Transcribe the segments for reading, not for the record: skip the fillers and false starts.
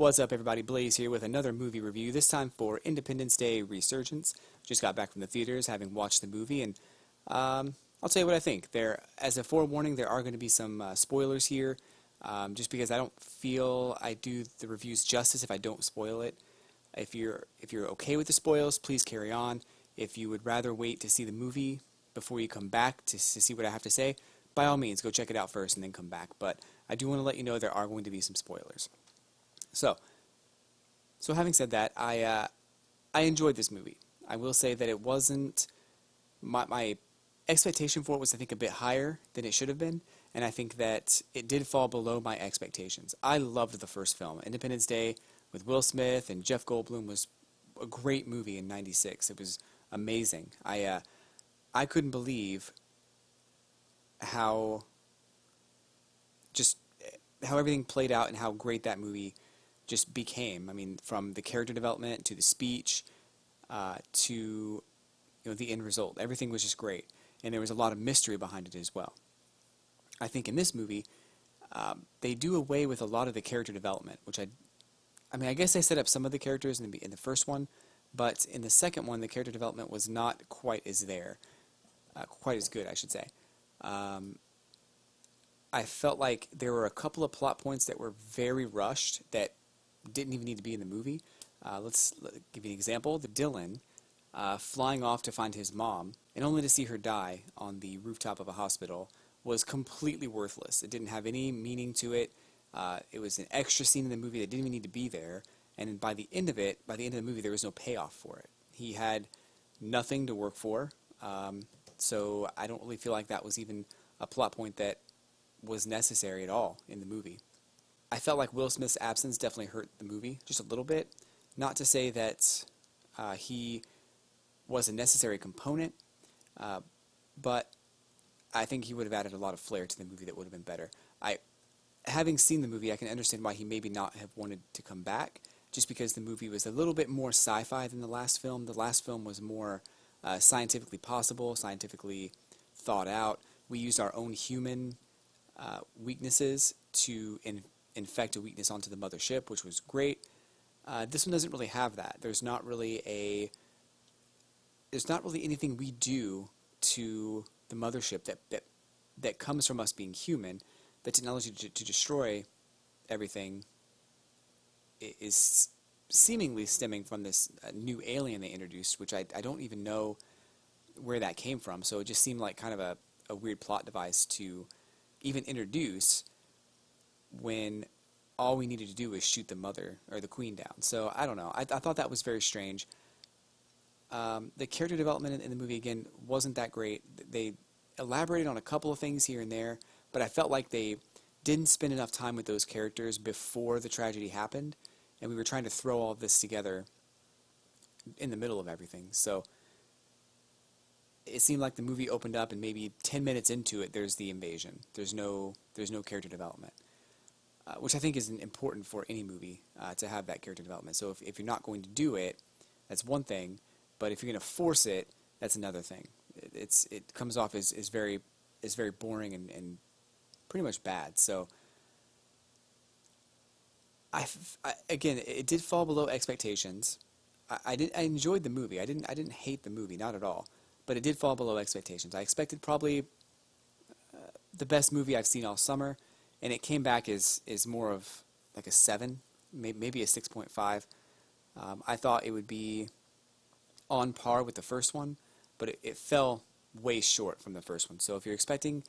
What's up, everybody? Blaze here with another movie review, this time for Independence Day Resurgence. Just got back from the theaters, having watched the movie, and I'll tell you what I think. As a forewarning, there are going to be some spoilers here, just because I don't feel I do the reviews justice if I don't spoil it. If you're okay with the spoils, please carry on. If you would rather wait to see the movie before you come back to see what I have to say, by all means, go check it out first and then come back. But I do want to let you know there are going to be some spoilers. So having said that, I enjoyed this movie. I will say that it wasn't my expectation for it was, I think, a bit higher than it should have been, and I think that it did fall below my expectations. I loved the first film. Independence Day with Will Smith and Jeff Goldblum was a great movie in '96. It was amazing. I couldn't believe how everything played out and how great that movie just became. I mean, from the character development to the speech to the end result, everything was just great, and there was a lot of mystery behind it as well. I think in this movie they do away with a lot of the character development, which I guess they set up some of the characters in the first one, but in the second one the character development was not quite as quite as good, I should say. I felt like there were a couple of plot points that were very rushed that didn't even need to be in the movie. Let's give you an example. Dylan flying off to find his mom, and only to see her die on the rooftop of a hospital, was completely worthless. It didn't have any meaning to it. It was an extra scene in the movie that didn't even need to be there, and by the end of the movie, there was no payoff for it. He had nothing to work for, so I don't really feel like that was even a plot point that was necessary at all in the movie. I felt like Will Smith's absence definitely hurt the movie just a little bit. Not to say that he was a necessary component, but I think he would have added a lot of flair to the movie that would have been better. Having seen the movie, I can understand why he maybe not have wanted to come back, just because the movie was a little bit more sci-fi than the last film. The last film was more scientifically possible, scientifically thought out. We used our own human weaknesses to infect a weakness onto the mothership, which was great. This one doesn't really have that. There's not really anything we do to the mothership that comes from us being human. The technology to destroy everything is seemingly stemming from this new alien they introduced, which I don't even know where that came from. So it just seemed like kind of a weird plot device to even introduce when all we needed to do was shoot the mother or the queen down. So I don't know. I thought that was very strange. The character development in the movie, again, wasn't that great. They elaborated on a couple of things here and there, but I felt like they didn't spend enough time with those characters before the tragedy happened, and we were trying to throw all of this together in the middle of everything. So it seemed like the movie opened up, and maybe 10 minutes into it, there's the invasion. There's no character development, which I think is important for any movie to have that character development. So if you're not going to do it, that's one thing, but if you're going to force it, that's another thing. It comes off as very boring and pretty much bad. So again, it did fall below expectations. I enjoyed the movie. I didn't hate the movie, not at all. But it did fall below expectations. I expected probably the best movie I've seen all summer, and it came back as more of like a 7, maybe a 6.5. I thought it would be on par with the first one, but it fell way short from the first one. So if you're expecting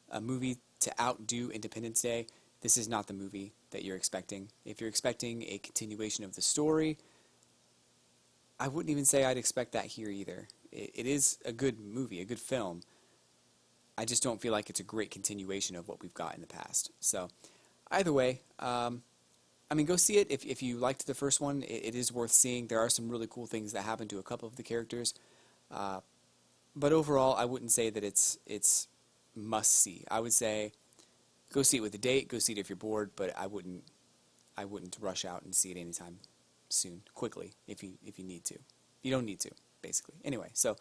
a movie to outdo Independence Day, this is not the movie that you're expecting. If you're expecting a continuation of the story, I wouldn't even say I'd expect that here either. It is a good movie, a good film. I just don't feel like it's a great continuation of what we've got in the past. So either way, go see it. If you liked the first one, it is worth seeing. There are some really cool things that happen to a couple of the characters. But overall, I wouldn't say that it's must-see. I would say go see it with a date, go see it if you're bored, but I wouldn't rush out and see it anytime soon, quickly, if you need to. You don't need to, basically. Anyway, so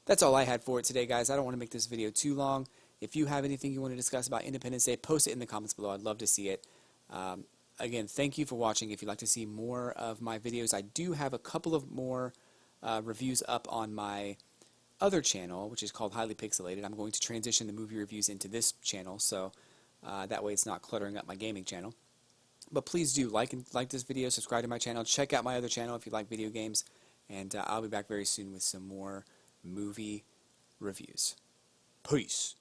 that's all I had for it today, guys. I don't want to make this video too long. If you have anything you want to discuss about Independence Day, post it in the comments below. I'd love to see it. again, thank you for watching. If you'd like to see more of my videos, I do have a couple of more reviews up on my other channel, which is called Highly Pixelated. I'm going to transition the movie reviews into this channel, so that way it's not cluttering up my gaming channel. But please do like this video, subscribe to my channel, check out my other channel if you like video games, and I'll be back very soon with some more movie reviews. Peace.